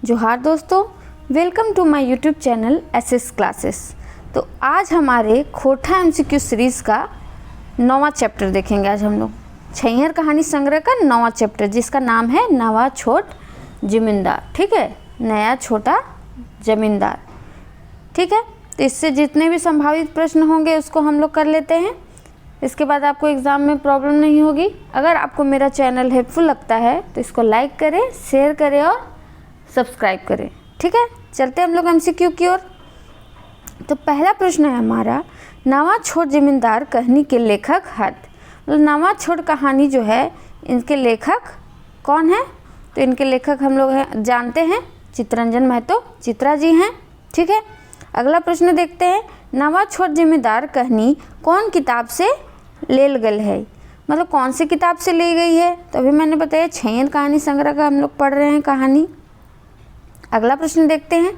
जोहार दोस्तों, welcome to my YouTube channel SS classes. तो आज हमारे खोटा एमसीक्यू सीरीज़ का 9वां चैप्टर देखेंगे। आज हम लोग छैहर कहानी संग्रह का 9वां चैप्टर, जिसका नाम है नवा छोट जमींदार। ठीक है, नया छोटा जमींदार। ठीक है, तो इससे जितने भी संभावित प्रश्न होंगे उसको हम लोग कर लेते हैं। इसके बाद आपको एग्ज़ाम में प्रॉब्लम नहीं होगी। अगर आपको मेरा चैनल हेल्पफुल लगता है तो इसको लाइक करें, शेयर करें और सब्सक्राइब करें। ठीक है, चलते हैं हम लोग एमसीक्यू की ओर। तो पहला प्रश्न है हमारा, नवा छोट जमींदार कहानी के लेखक हद। मतलब नवा छोट कहानी जो है, इनके लेखक कौन है? तो इनके लेखक हम लोग जानते हैं, चित्तरंजन महतो चित्रा जी हैं। ठीक है, अगला प्रश्न देखते हैं, नवा छोट जमींदार कहानी कौन किताब से लेल गल है? मतलब कौन सी किताब से ली गई है? तो अभी मैंने बताया छैहर कहानी संग्रह का हम लोग पढ़ रहे हैं कहानी। अगला प्रश्न देखते हैं,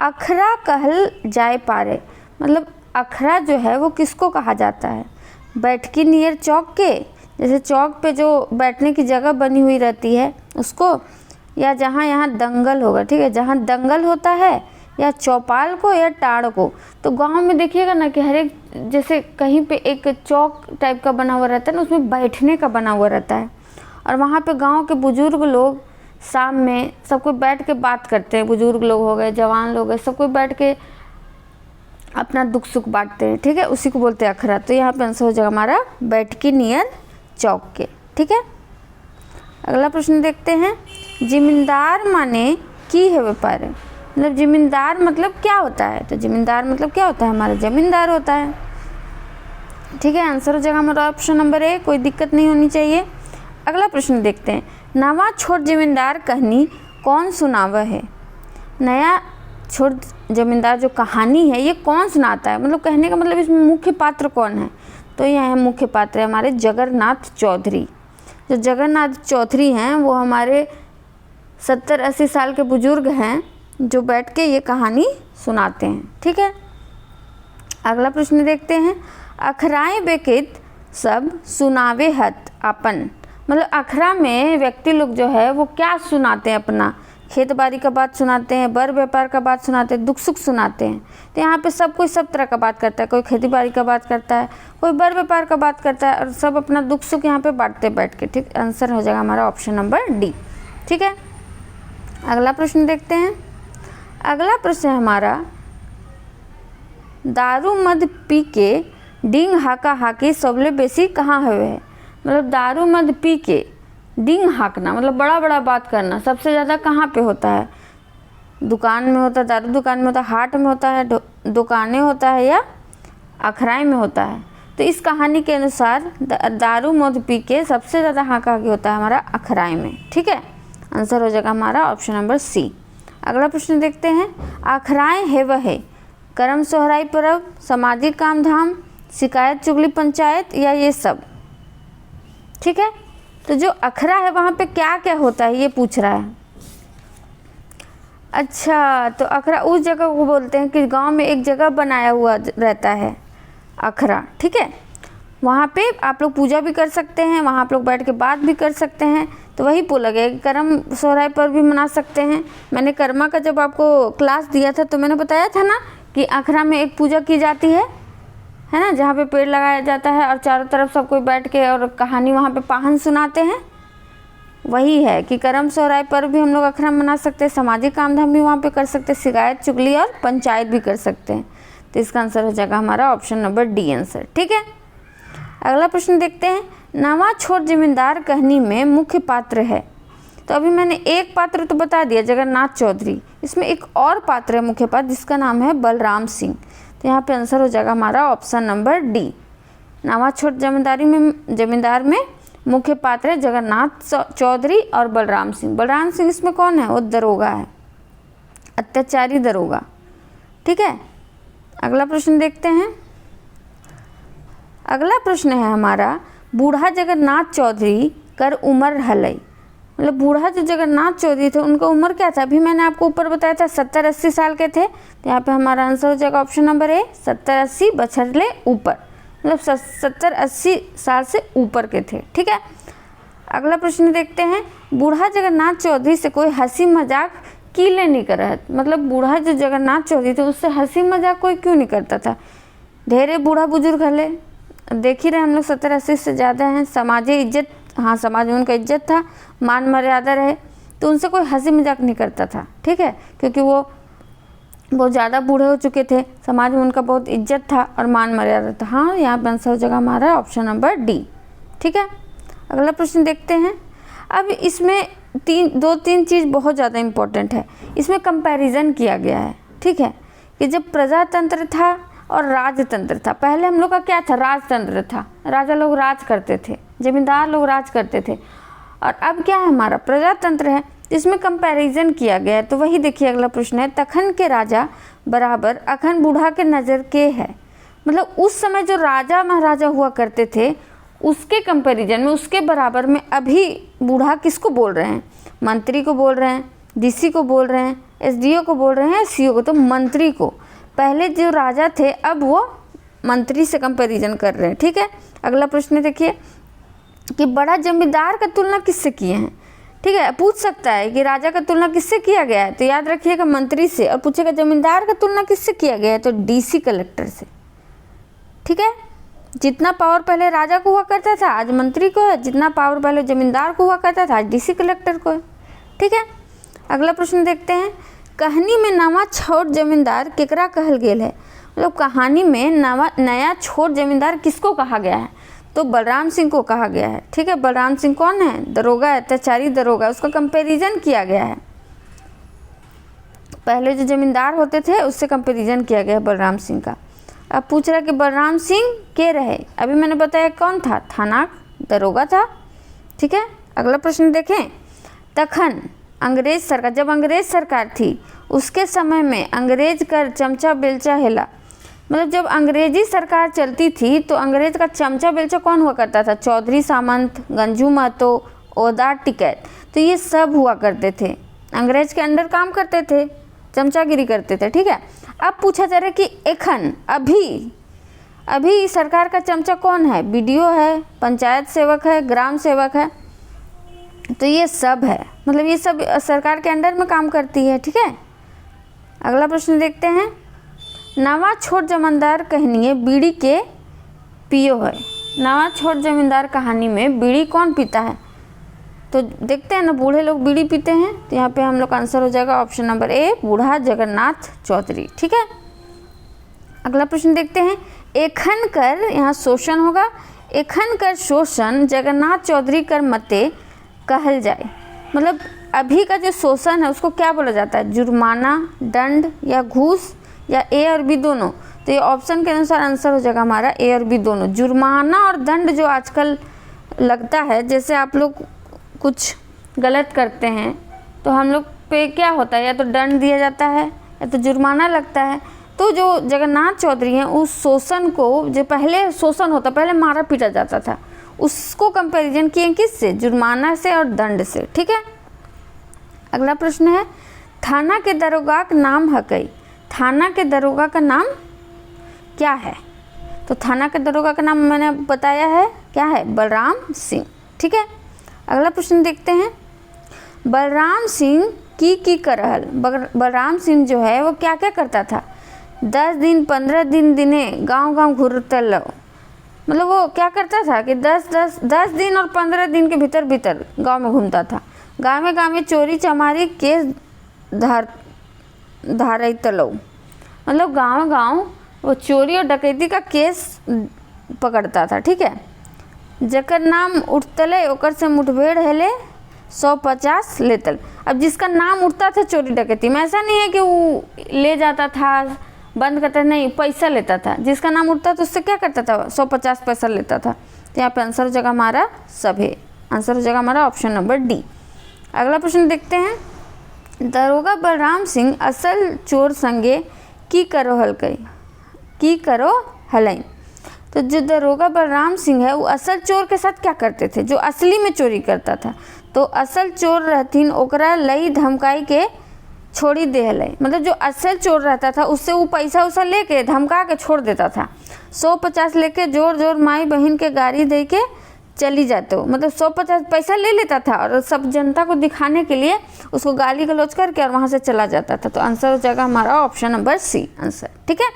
अखरा कहल जाए पारे। मतलब अखरा जो है वो किसको कहा जाता है? बैठकी नियर चौक के, जैसे चौक पे जो बैठने की जगह बनी हुई रहती है उसको, या जहाँ यहाँ दंगल होगा। ठीक है, जहाँ दंगल होता है, या चौपाल को या टाड़ को। तो गांव में देखिएगा ना कि हर एक, जैसे कहीं पे एक चौक टाइप का बना हुआ रहता है ना, उसमें बैठने का बना हुआ रहता है, और वहाँ पे गांव के बुजुर्ग लोग शाम में सब कोई बैठ के बात करते हैं। बुजुर्ग लोग हो गए, जवान लोग गए, सब कोई बैठ के अपना दुख सुख बांटते हैं। ठीक है, उसी को बोलते हैं अखरा। तो यहाँ पे आंसर हो जाएगा हमारा बैठकी नियर चौक के। ठीक है, अगला प्रश्न देखते हैं, जमींदार माने की है व्यापार। मतलब जमींदार मतलब क्या होता है? तो जमींदार मतलब क्या होता है? हमारा जमींदार होता है। ठीक है, आंसर हो जाएगा हमारा ऑप्शन नंबर ए, कोई दिक्कत नहीं होनी चाहिए। अगला प्रश्न देखते हैं, नवा छोट जमींदार कहानी कौन सुनावा है? नया छोट जमींदार जो कहानी है ये कौन सुनाता है? मतलब कहने का मतलब इसमें मुख्य पात्र कौन है? तो यह मुख्य पात्र है हमारे जगन्नाथ चौधरी। जो जगन्नाथ चौधरी हैं वो हमारे 70-80 साल के बुजुर्ग हैं जो बैठ के ये कहानी सुनाते हैं। ठीक है, अगला प्रश्न देखते हैं, अखराएं बेकित सब सुनावे हत अपन। मतलब अखरा में व्यक्ति लोग जो है वो क्या सुनाते हैं? अपना खेत बाड़ी का बात सुनाते हैं, बर व्यापार का बात सुनाते हैं, दुख सुख सुनाते हैं। तो यहाँ पे सब कोई सब तरह का बात करता है। कोई खेती बाड़ी का बात करता है, कोई बर व्यापार का बात करता है, और सब अपना दुख सुख यहाँ पे बांटते बैठ के। ठीक, आंसर हो जाएगा हमारा ऑप्शन नंबर डी। ठीक है, अगला प्रश्न देखते हैं। अगला प्रश्न है हमारा, दारू मद पी के डिंग हाका हाकी सबले बेसी कहाँ हुए है? मतलब दारू मद पी के डिंग हाँकना, मतलब बड़ा बड़ा बात करना, सबसे ज़्यादा कहाँ पे होता है? दुकान में होता है, दारू दुकान में होता है, हाट में होता है, दुकानें होता है, या अखराई में होता है? तो इस कहानी के अनुसार दारू मद पी के सबसे ज़्यादा हाँका हाकी होता है हमारा अखराई में। ठीक है, आंसर हो जाएगा हमारा ऑप्शन नंबर सी। अगला प्रश्न देखते हैं, अखराएं है वह है करम सोहराई पर्व, सामाजिक काम धाम, शिकायत चुगली पंचायत, या ये सब? ठीक है, तो जो अखरा है वहाँ पे क्या क्या होता है ये पूछ रहा है। अच्छा, तो अखरा उस जगह को बोलते हैं कि गांव में एक जगह बनाया हुआ रहता है अखरा। ठीक है, वहाँ पे आप लोग पूजा भी कर सकते हैं, वहाँ आप लोग बैठ के बात भी कर सकते हैं। तो वही बोला गया कि करम सोहराई पर भी मना सकते हैं। मैंने कर्मा का जब आपको क्लास दिया था तो मैंने बताया था ना कि अखरा में एक पूजा की जाती है ना, जहाँ पे पेड़ लगाया जाता है और चारों तरफ सब कोई बैठ के और कहानी वहाँ पे पाहन सुनाते हैं। वही है कि करम सोहराई पर भी हम लोग अखरा मना सकते हैं, सामाजिक काम धाम भी वहाँ पे कर सकते हैं, शिकायत चुगली और पंचायत भी कर सकते हैं। तो इसका आंसर हो जाएगा हमारा ऑप्शन नंबर डी आंसर। ठीक है, अगला प्रश्न देखते हैं, नवा छोट जमींदार कहानी में मुख्य पात्र है। तो अभी मैंने एक पात्र तो बता दिया, जगन्नाथ चौधरी। इसमें एक और पात्र है मुख्य पात्र, जिसका नाम है बलराम सिंह। तो यहाँ पे आंसर हो जाएगा हमारा ऑप्शन नंबर डी। नवा छोट जमींदार में मुख्य पात्र है जगन्नाथ चौधरी और बलराम सिंह। बलराम सिंह इसमें कौन है? वो दरोगा है, अत्याचारी दरोगा। ठीक है, अगला प्रश्न देखते हैं। अगला प्रश्न है हमारा, बूढ़ा जगन्नाथ चौधरी कर उम्र हलई। मतलब बूढ़ा जो जगन्नाथ चौधरी थे उनका उम्र क्या था? अभी मैंने आपको ऊपर बताया था 70-80 साल के थे। तो यहाँ पे हमारा आंसर हो जाएगा ऑप्शन नंबर ए, 70-80 बछरले ऊपर। मतलब 70-80 साल से ऊपर के थे। ठीक है, अगला प्रश्न देखते हैं, बूढ़ा जगन्नाथ चौधरी से कोई हंसी मजाक कीले नहीं करत, मतलब बूढ़ा जो जगन्नाथ चौधरी थे उससे हंसी मजाक कोई क्यों नहीं करता था। ढेरे बूढ़ा बुजुर्ग हले, देख ही रहे हम लोग 70-80 से ज़्यादा हैं। समाजी इज्जत, हाँ समाज में उनका इज्जत था, मान मर्यादा रहे, तो उनसे कोई हंसी मजाक नहीं करता था, ठीक है, क्योंकि वो बहुत ज़्यादा बूढ़े हो चुके थे, समाज में उनका बहुत इज्जत था और मान मर्यादा था। हाँ, यहाँ पर आंसर हो जाएगा हमारा ऑप्शन नंबर डी, ठीक है। अगला प्रश्न देखते हैं। अब इसमें दो तीन चीज़ बहुत ज़्यादा इम्पोर्टेंट है। इसमें कंपैरिजन किया गया है, ठीक है, कि जब प्रजातंत्र था और राजतंत्र था। पहले हम लोग का क्या था, राजतंत्र था, राजा लोग राज करते थे, जमींदार लोग राज करते थे, और अब क्या है हमारा प्रजातंत्र है। इसमें कंपैरिजन किया गया है, तो वही देखिए अगला प्रश्न है, तखन के राजा बराबर अखन बूढ़ा के नज़र के है। मतलब उस समय जो राजा महाराजा हुआ करते थे उसके कंपैरिजन में, उसके बराबर में अभी बूढ़ा किसको बोल रहे हैं, मंत्री को बोल रहे हैं, डीसी को बोल रहे हैं, एसडीओ को बोल रहे हैं, सीओ को, तो मंत्री को। पहले जो राजा थे अब वो मंत्री से कंपैरिजन कर रहे हैं, ठीक है। अगला प्रश्न देखिए कि बड़ा जमींदार का तुलना किससे किए हैं, ठीक है। पूछ सकता है कि राजा का तुलना किससे किया गया है, तो याद रखिएगा मंत्री से, और पूछेगा जमींदार का तुलना किससे किया गया है, तो डीसी कलेक्टर से, ठीक है। जितना पावर पहले राजा को हुआ करता था आज मंत्री को है, जितना पावर पहले जमींदार को हुआ करता था आज डीसी कलेक्टर को है, ठीक है। अगला प्रश्न देखते हैं, कहानी में नवा छोट जमींदार केकरा कहल गेल है। मतलब कहानी में नया छोट जमींदार किसको कहा गया है, तो बलराम सिंह को कहा गया है, ठीक है। बलराम सिंह कौन है, दरोगा, अत्याचारी दरोगा, उसका कंपैरिजन किया गया है। पहले जो जमींदार होते थे उससे कंपैरिजन किया गया है बलराम सिंह का। अब पूछ रहा है कि बलराम सिंह के रहे, अभी मैंने बताया कौन था, थाना दरोगा था, ठीक है। अगला प्रश्न देखें, तखन अंग्रेज सरकार, जब अंग्रेज सरकार थी उसके समय में अंग्रेज कर चमचा बेलचा हेला। मतलब जब अंग्रेजी सरकार चलती थी तो अंग्रेज का चमचा बेलचा कौन हुआ करता था, चौधरी सामंत, गंजू महतो, ओदार टिकैत, तो ये सब हुआ करते थे, अंग्रेज के अंडर काम करते थे, चमचागिरी करते थे, ठीक है। अब पूछा जा रहा है कि एखन अभी सरकार का चमचा कौन है, बीडीओ है, पंचायत सेवक है, ग्राम सेवक है, तो ये सब है, मतलब ये सब सरकार के अंडर में काम करती है, ठीक है। अगला प्रश्न देखते हैं, नवा छोट जमींदार कहानी बीड़ी के पियो है। नवा छोट जमींदार कहानी में बीड़ी कौन पीता है, तो देखते हैं ना, बूढ़े लोग बीड़ी पीते हैं, तो यहाँ पे हम लोग का आंसर हो जाएगा ऑप्शन नंबर ए, बूढ़ा जगन्नाथ चौधरी, ठीक है। अगला प्रश्न देखते हैं, एखन कर, यहाँ शोषण होगा, एखन कर शोषण जगन्नाथ चौधरी कर मते कहल जाए। मतलब अभी का जो शोषण है उसको क्या बोला जाता है, जुर्माना, दंड या घूस, या ए और बी दोनों। तो ये ऑप्शन के अनुसार आंसर हो जाएगा हमारा ए और बी दोनों। जुर्माना और दंड जो आजकल लगता है, जैसे आप लोग कुछ गलत करते हैं तो हम लोग पे क्या होता है, या तो दंड दिया जाता है या तो जुर्माना लगता है। तो जो जगन्नाथ चौधरी हैं उस शोषण को, जो पहले शोषण होता, पहले मारा पीटा जाता था, उसको कंपैरिजन किए किससे, जुर्माना से और दंड से, ठीक है। अगला प्रश्न है, थाना के दरोगा का नाम हकई। थाना के दरोगा का नाम क्या है, तो थाना के दरोगा का नाम मैंने बताया है, क्या है, बलराम सिंह, ठीक है। अगला प्रश्न देखते हैं, बलराम सिंह की करहल। बलराम सिंह जो है वो क्या क्या करता था, 10 दिन 15 दिन दिने गांव घूरतल। मतलब वो क्या करता था कि 10 दिन और 15 दिन के भीतर गांव में घूमता था, गाँव में चोरी चमारी केस धारतलो। मतलब गांव वो चोरी और डकैती का केस पकड़ता था, ठीक है। जकर नाम उठतले ओकर से मुठभेड़ हेले 150 लेतल। अब जिसका नाम उठता था चोरी डकैती में, ऐसा नहीं है कि वो ले जाता था बंद करता, नहीं, पैसा लेता था, जिसका नाम उठता था उससे क्या करता था, 150 पैसा लेता था। तो यहाँ पे आंसर हो जाएगा हमारा सब है, आंसर हो जाएगा हमारा ऑप्शन नंबर डी। अगला प्रश्न देखते हैं, दरोगा बलराम सिंह असल चोर संगे की करो हलई। तो जो दरोगा बलराम सिंह है वो असल चोर के साथ क्या करते थे, जो असली में चोरी करता था, तो असल चोर रहतीन ओकरा लई धमकाई के छोड़ी दे हलई। मतलब जो असल चोर रहता था उससे वो पैसा उसा लेके धमका के छोड़ देता था। 150 लेके जोर माई बहन के गाड़ी दे के चली जाते हो, मतलब 150 पैसा ले लेता था और सब जनता को दिखाने के लिए उसको गाली गलौज करके और वहाँ से चला जाता था। तो आंसर हो जाएगा हमारा ऑप्शन नंबर सी आंसर। ठीक है,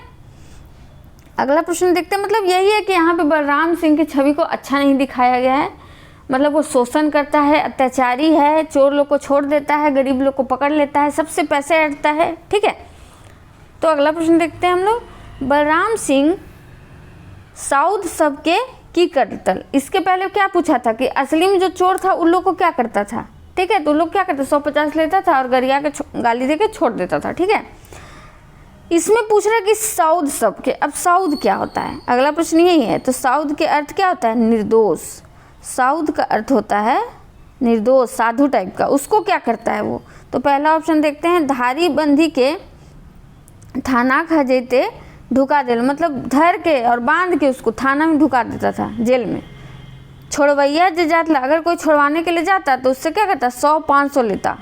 अगला प्रश्न देखते हैं। मतलब यही है कि यहाँ पे बलराम सिंह की छवि को अच्छा नहीं दिखाया गया है, मतलब वो शोषण करता है, अत्याचारी है, चोर लोग को छोड़ देता है, गरीब लोग को पकड़ लेता है, सबसे पैसे ऐंठता है। ठीक है, तो अगला प्रश्न देखते हैं हम लोग। बलराम सिंह साउद सबके की करतल, इसके पहले क्या पूछा था कि असली में जो चोर था उन लोग को क्या करता था। ठीक है, तो लोग क्या करते, 150 लेता था और गरिया के गाली दे के छोड़ देता था। ठीक है, इसमें पूछ रहा है कि साउद सबके, अब साउद क्या होता है, अगला प्रश्न यही है। तो साउद के अर्थ क्या होता है, निर्दोष। साउद का अर्थ होता है निर्दोष, साधु टाइप का। उसको क्या करता है वो, तो पहला ऑप्शन देखते हैं। धारी बंधी के थाना खजेते ढुका दे, मतलब धर के और बांध के उसको थाना में ढुका देता था, जेल में। छोड़वैया जो जाता, अगर कोई छोड़वाने के लिए जाता तो उससे क्या करता, 100-500 लेता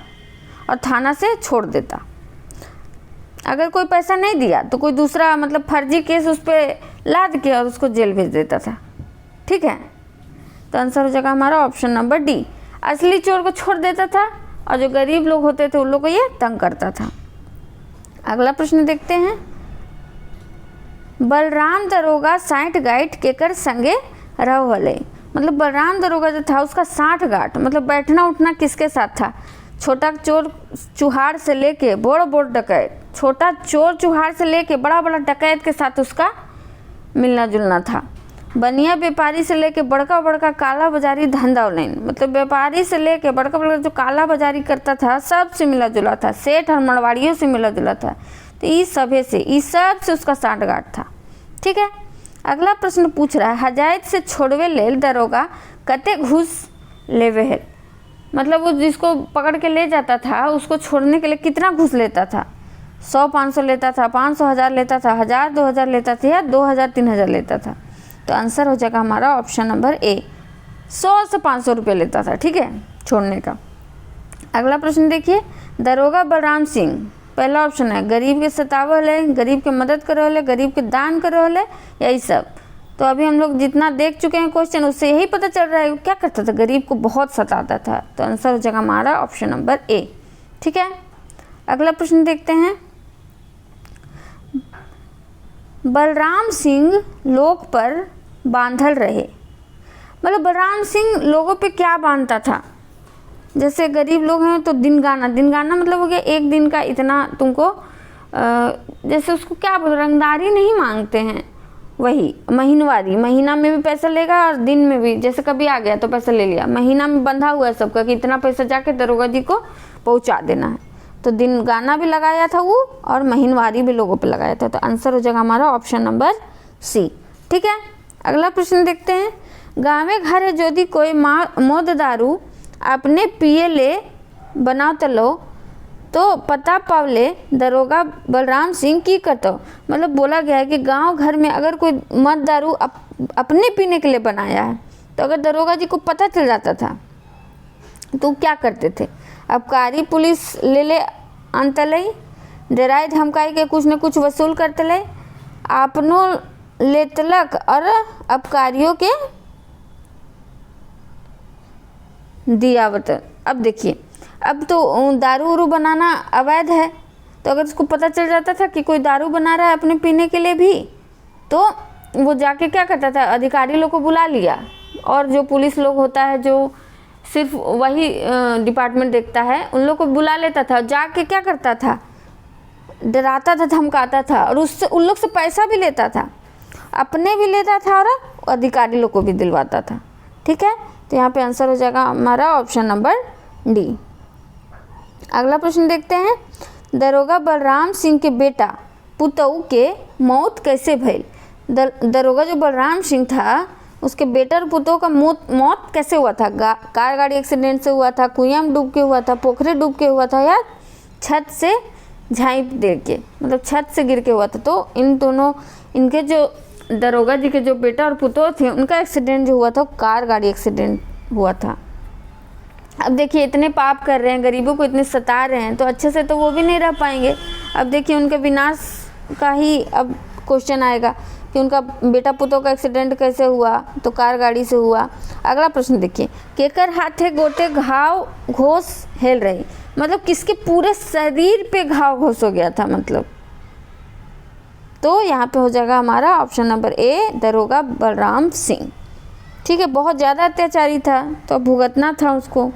और थाना से छोड़ देता। अगर कोई पैसा नहीं दिया तो कोई दूसरा मतलब फर्जी केस उस पर लाद के और उसको जेल भेज देता था। ठीक है, तो आंसर हो जाएगा हमारा ऑप्शन नंबर डी। असली चोर को छोड़ देता था और जो गरीब लोग होते थे उन लोग को ये तंग करता था। अगला प्रश्न देखते हैं। बलराम दरोगा 60 गाइट केकर संगे रहो हले, मतलब बलराम दरोगा जो था उसका 60 गाट, मतलब बैठना उठना किसके साथ था। छोटा चोर चुहार से लेके बड़ डकैत, छोटा चोर चुहार से लेके बड़ा डकैत के साथ उसका मिलना जुलना था। बनिया व्यापारी से लेके बड़का काला बाजारी धंधा ऑनलाइन, मतलब व्यापारी से लेके बड़का जो काला बाजारी करता था सबसे मिला जुला था। सेठ और मड़वाड़ियों से मिला जुला था। तो इस सब से उसका 60 गांठ था। ठीक है, अगला प्रश्न पूछ रहा है। हजायत से छोड़वे लेल दरोगा कते घूस लेवे है, मतलब वो जिसको पकड़ के ले जाता था उसको छोड़ने के लिए कितना घूस लेता था। 100-500 लेता था, 500-1000 लेता था, 1000-2000 लेता था या 2000-3000 लेता था। तो आंसर हो जाएगा हमारा ऑप्शन नंबर ए, 100 से 500 रुपये लेता था। ठीक है, छोड़ने का। अगला प्रश्न देखिए। दरोगा बलराम सिंह, पहला ऑप्शन है गरीब के सतावल है, गरीब के मदद करो है, गरीब के दान करो है, यही सब। तो अभी हम लोग जितना देख चुके हैं क्वेश्चन उससे यही पता चल रहा है क्या करता था, गरीब को बहुत सताता था। तो आंसर हो जाएगा हमारा ऑप्शन नंबर ए। ठीक है, अगला प्रश्न देखते हैं। बलराम सिंह लोग पर बांधल रहे, मतलब बलराम सिंह लोगों पे क्या बांधता था। जैसे गरीब लोग हैं तो दिन गाना मतलब हो गया एक दिन का इतना तुमको, जैसे उसको क्या रंगदारी नहीं मांगते हैं, वही महीनवारी, महीना में भी पैसा लेगा और दिन में भी, जैसे कभी आ गया तो पैसा ले लिया। महीना में बंधा हुआ है सबका कि इतना पैसा जाके दरोगा जी को पहुंचा देना है। तो दिन गाना भी लगाया था वो और महीनवारी भी लोगों पे लगाया था। तो आंसर हो जाएगा हमारा ऑप्शन नंबर सी। ठीक है, अगला प्रश्न देखते हैं। गाँवे घरे यदि कोई मौद दारू अपने पिए ले बनाओ तलो तो पता पावले दरोगा बलराम सिंह की करतो, मतलब बोला गया है कि गांव घर में अगर कोई मद दारू अपने पीने के लिए बनाया है तो अगर दरोगा जी को पता चल जाता था तो क्या करते थे। अबकारी पुलिस ले अंतलई, डराई धमकाई के कुछ न कुछ वसूल करतले, आपनो लेतलक और अबकारियों के दियावत। अब देखिए, अब तो दारू उरू बनाना अवैध है, तो अगर उसको पता चल जाता था कि कोई दारू बना रहा है अपने पीने के लिए भी, तो वो जाके क्या करता था, अधिकारी लोग को बुला लिया और जो पुलिस लोग होता है जो सिर्फ वही डिपार्टमेंट देखता है उन लोग को बुला लेता था। जाके क्या करता था, डराता था, धमकाता था और उससे उन लोग से पैसा भी लेता था, अपने भी लेता था और अधिकारी लोग को भी दिलवाता था। ठीक है, तो यहाँ पे आंसर हो जाएगा हमारा ऑप्शन नंबर डी। अगला प्रश्न देखते हैं। दरोगा बलराम सिंह के बेटा पुतऊ के मौत कैसे भइल। दरोगा जो बलराम सिंह था उसके बेटा और पुतऊ का मौत कैसे हुआ था। कार गाड़ी एक्सीडेंट से हुआ था, कुआं में डूब के हुआ था, पोखरे डूब के हुआ था, या छत से झाँप दे के, मतलब छत से गिर के हुआ था। तो इन दोनों, इनके जो दरोगा जी के जो बेटा और पुतोह थे उनका एक्सीडेंट जो हुआ था कार गाड़ी एक्सीडेंट हुआ था। अब देखिए इतने पाप कर रहे हैं, गरीबों को इतने सता रहे हैं, तो अच्छे से तो वो भी नहीं रह पाएंगे। अब देखिए उनके विनाश का ही अब क्वेश्चन आएगा कि उनका बेटा पुतों का एक्सीडेंट कैसे हुआ, तो कार गाड़ी से हुआ। अगला प्रश्न देखिए, केकर हाथे गोटे घाव घोष हेल रही, मतलब किसके पूरे शरीर पे घाव घोष हो गया था मतलब। तो यहाँ पे हो जाएगा हमारा ऑप्शन नंबर ए, दरोगा बलराम सिंह। ठीक है, बहुत ज़्यादा अत्याचारी था तो भुगतना था उसको।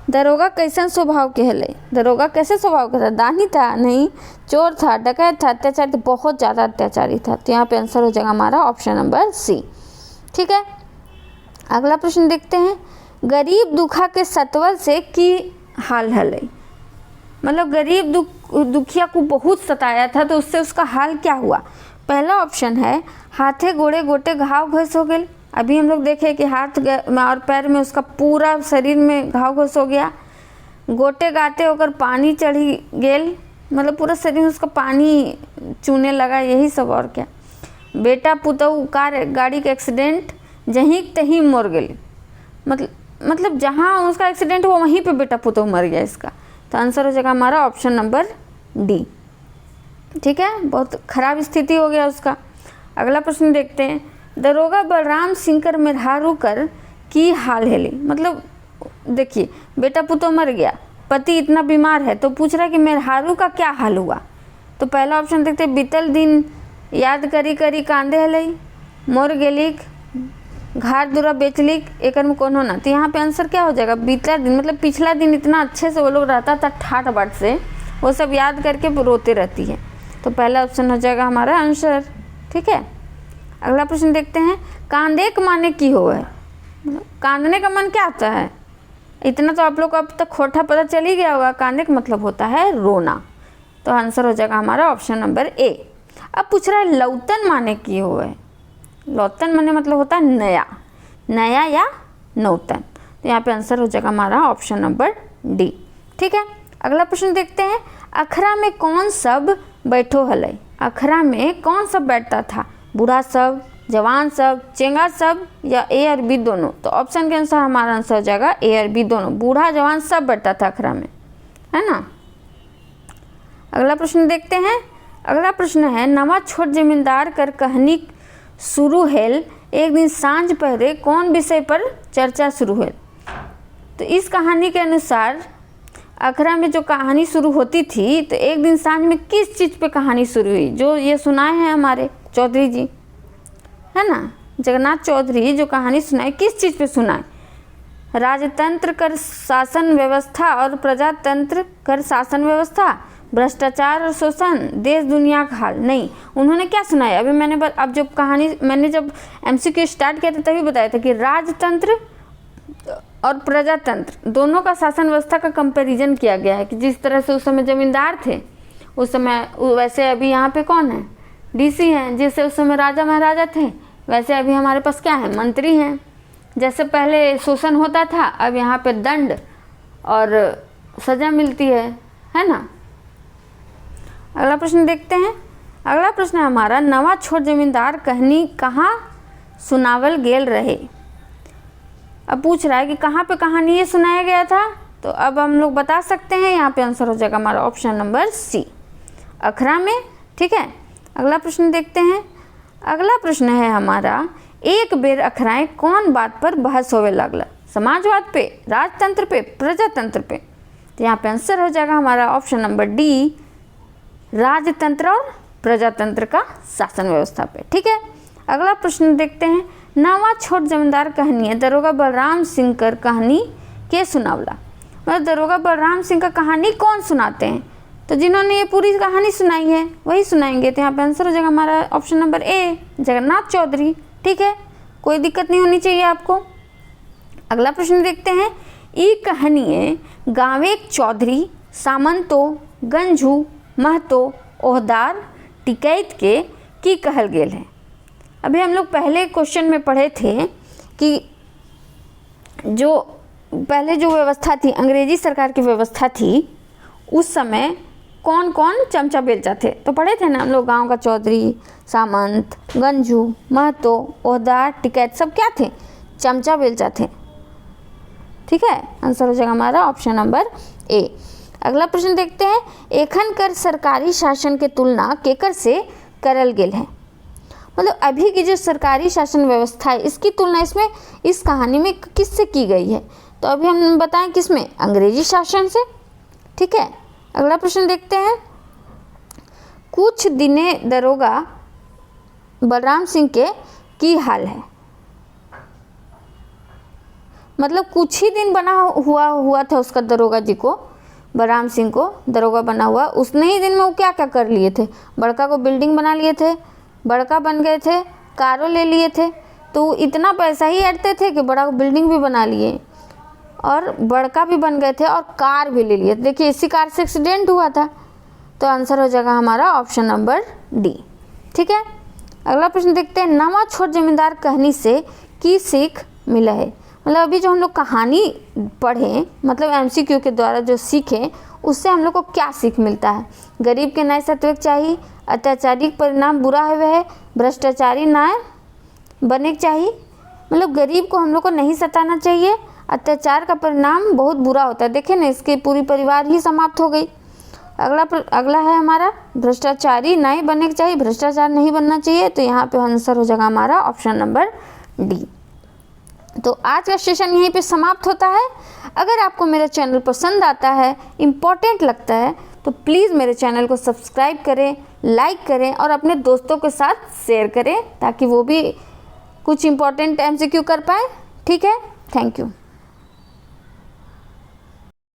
दरोगा कैसन स्वभाव के हले, दरोगा कैसे स्वभाव का था, दानी था नहीं, चोर था, डकैत था, अत्याचारी था, बहुत ज़्यादा अत्याचारी था। तो यहाँ पे आंसर हो जाएगा हमारा ऑप्शन नंबर सी। ठीक है, अगला प्रश्न देखते हैं, गरीब दुखा के सतवल से की हाल हले, मतलब गरीब दुखिया को बहुत सताया था तो उससे उसका हाल क्या हुआ। पहला ऑप्शन है हाथे गोड़े गोटे घाव घोष हो गए, अभी हम लोग देखे कि हाथ और पैर में उसका पूरा शरीर में घाव घोष हो गया। गोटे गाते होकर पानी चढ़ी गेल, मतलब पूरा शरीर में उसका पानी चूने लगा, यही सब और क्या। बेटा पुतहु कार गाड़ी के एक्सीडेंट जहीं तहीं मर गए, मतलब जहाँ उसका एक्सीडेंट हुआ वहीं पे बेटा पुतहु मर गया इसका। तो आंसर हो जाएगा हमारा ऑप्शन नंबर डी। ठीक है, बहुत खराब स्थिति हो गया उसका। अगला प्रश्न देखते हैं, दरोगा बलराम सिंकर मेहरारू कर की हाल हेली, मतलब देखिए बेटा पुतहु मर गया, पति इतना बीमार है, तो पूछ रहा है कि मेहरारू का क्या हाल हुआ। तो पहला ऑप्शन देखते हैं, बीतल दिन याद करी करी कांदे हलई, मोर गेलिक, घाट दूरा बेचलिक, एकर में कौन होना। तो यहाँ पे आंसर क्या हो जाएगा, बीतला दिन, मतलब पिछला दिन इतना अच्छे से वो लोग रहता था ठाट बाट से, वो सब याद करके रोते रहती है। तो पहला ऑप्शन हो जाएगा हमारा आंसर। ठीक है, अगला प्रश्न देखते हैं, कांदे के माने की हो है, कांदने का मन क्या होता है, इतना तो आप लोग को अब तक खोटा पता चल ही गया होगा। कांदे का मतलब होता है रोना। तो आंसर हो जाएगा हमारा ऑप्शन नंबर ए। अब पूछ रहा है लौतन माने की हो है, लौतन माने मतलब होता है नया, नया या नौतन। तो यहाँ पे आंसर हो जाएगा हमारा ऑप्शन नंबर डी। ठीक है, अगला प्रश्न देखते हैं, अखरा में कौन सब बैठो हलई, अखरा में कौन सब बैठता था, बूढ़ा सब, जवान सब, चेंगा सब या ए और बी दोनों। तो ऑप्शन के अनुसार हमारा आंसर हो जाएगा ए और बी दोनों, बूढ़ा जवान सब बैठता था अखरा में, है ना। अगला प्रश्न देखते हैं, अगला प्रश्न है, नवा छोट जमींदार कर कहानी शुरू हेल, एक दिन सांझ पहरे कौन विषय पर चर्चा शुरू हुई। तो इस कहानी के अनुसार अखरा में जो कहानी शुरू होती थी, तो एक दिन सांझ में किस चीज़ पे कहानी शुरू हुई, जो ये सुनाए हैं हमारे चौधरी जी, है ना, जगन्नाथ चौधरी जो कहानी सुनाए किस चीज़ पे सुनाए, राजतंत्र कर शासन व्यवस्था और प्रजातंत्र कर शासन व्यवस्था, भ्रष्टाचार और शोषण, देश दुनिया का हाल। नहीं, उन्होंने क्या सुनाया, अभी मैंने अब जब कहानी मैंने जब एमसीक्यू स्टार्ट किया था तभी बताया था कि राजतंत्र और प्रजातंत्र दोनों का शासन व्यवस्था का कंपैरिजन किया गया है कि जिस तरह से उस समय जमींदार थे उस समय, वैसे अभी यहाँ पे कौन है, डीसी हैं। जैसे उस समय राजा महाराजा थे वैसे अभी हमारे पास क्या है, मंत्री हैं। जैसे पहले शोषण होता था, अब यहाँ पे दंड और सजा मिलती है ना। अगला प्रश्न देखते हैं, अगला प्रश्न है हमारा, नवा छोट जमींदार कहानी कहाँ सुनावल गेल रहे। अब पूछ रहा है कि कहाँ पे कहानी ये सुनाया गया था, तो अब हम लोग बता सकते हैं, यहाँ पे आंसर हो जाएगा हमारा ऑप्शन नंबर सी, अखरा में। ठीक है, अगला प्रश्न देखते हैं, अगला प्रश्न है हमारा, एक बेर अखराएं कौन बात पर बहस होवे लगला, समाजवाद पे, राजतंत्र पे, प्रजातंत्र पे। तो यहाँ पे आंसर हो जाएगा हमारा ऑप्शन नंबर डी, राजतंत्र और प्रजातंत्र का शासन व्यवस्था पे। ठीक है, अगला प्रश्न देखते हैं, नवा छोट जमींदार कहानी है, दरोगा बलराम सिंह कर कहानी के सुनावला, मतलब दरोगा बलराम सिंह का कहानी कौन सुनाते हैं, तो जिन्होंने ये पूरी कहानी सुनाई है वही सुनाएंगे। तो यहाँ पे आंसर हो जाएगा हमारा option number A, Jagannath Chaudhary. ठीक है, कोई दिक्कत नहीं होनी चाहिए आपको। अगला प्रश्न देखते हैं, ई कहानी गाँवे चौधरी, सामंतो, गंजू, महतो, ओहदार, टिकैत के की कहल गेल है। अभी हम लोग पहले क्वेश्चन में पढ़े थे कि जो पहले जो व्यवस्था थी, अंग्रेजी सरकार की व्यवस्था थी, उस समय कौन कौन चमचा बेलचा थे, तो पढ़े थे ना हम लोग, गांव का चौधरी, सामंत, गंजू, महतो, ओहदार, टिकैत सब क्या थे, चमचा बेलचा थे। ठीक है, आंसर हो जाएगा हमारा ऑप्शन नंबर ए। अगला प्रश्न देखते हैं, एखन कर सरकारी शासन के तुलना केकर से करल गेल है, मतलब अभी की जो सरकारी शासन व्यवस्था है इसकी तुलना इसमें इस कहानी में किससे की गई है? तो अभी हम बताएं किसमें, अंग्रेजी शासन से। ठीक है, अगला प्रश्न देखते हैं। कुछ दिने दरोगा बलराम सिंह के की हाल है, मतलब कुछ ही दिन बना हुआ था उसका, दरोगा जी को, बलराम सिंह को दरोगा बना हुआ, उसने ही दिन में वो क्या क्या कर लिए थे, बड़का को बिल्डिंग बना लिए थे, बड़का बन गए थे, कारों ले लिए थे, तो इतना पैसा ही ऐडते थे कि बड़ा को बिल्डिंग भी बना लिए और बड़का भी बन गए थे और कार भी ले लिए। देखिए इसी कार से एक्सीडेंट हुआ था, तो आंसर हो जाएगा हमारा ऑप्शन नंबर डी। ठीक है, अगला प्रश्न देखते हैं। नवा छोर जमींदार कहानी से की सीख मिला है, मतलब अभी जो हम लोग कहानी पढ़ें, मतलब एमसीक्यू के द्वारा जो सीखें, उससे हम लोग को क्या सीख मिलता है? गरीब के न्याय सत्वक चाहिए, अत्याचारी का परिणाम बुरा है वह, भ्रष्टाचारी न्याय बने चाहिए, मतलब गरीब को हम लोग को नहीं सताना चाहिए, अत्याचार का परिणाम बहुत बुरा होता है। देखें ना, इसके पूरी परिवार ही समाप्त हो गई। अगला है हमारा भ्रष्टाचारी न्याय बनने चाहिए, भ्रष्टाचार नहीं बनना चाहिए, तो यहाँ पे आंसर हो जाएगा हमारा ऑप्शन नंबर डी। तो आज का सेशन यहीं पे समाप्त होता है। अगर आपको मेरा चैनल पसंद आता है, इम्पॉर्टेंट लगता है, तो प्लीज़ मेरे चैनल को सब्सक्राइब करें, लाइक करें और अपने दोस्तों के साथ शेयर करें, ताकि वो भी कुछ इम्पॉर्टेंट एमसीक्यू कर पाए। ठीक है, थैंक यू।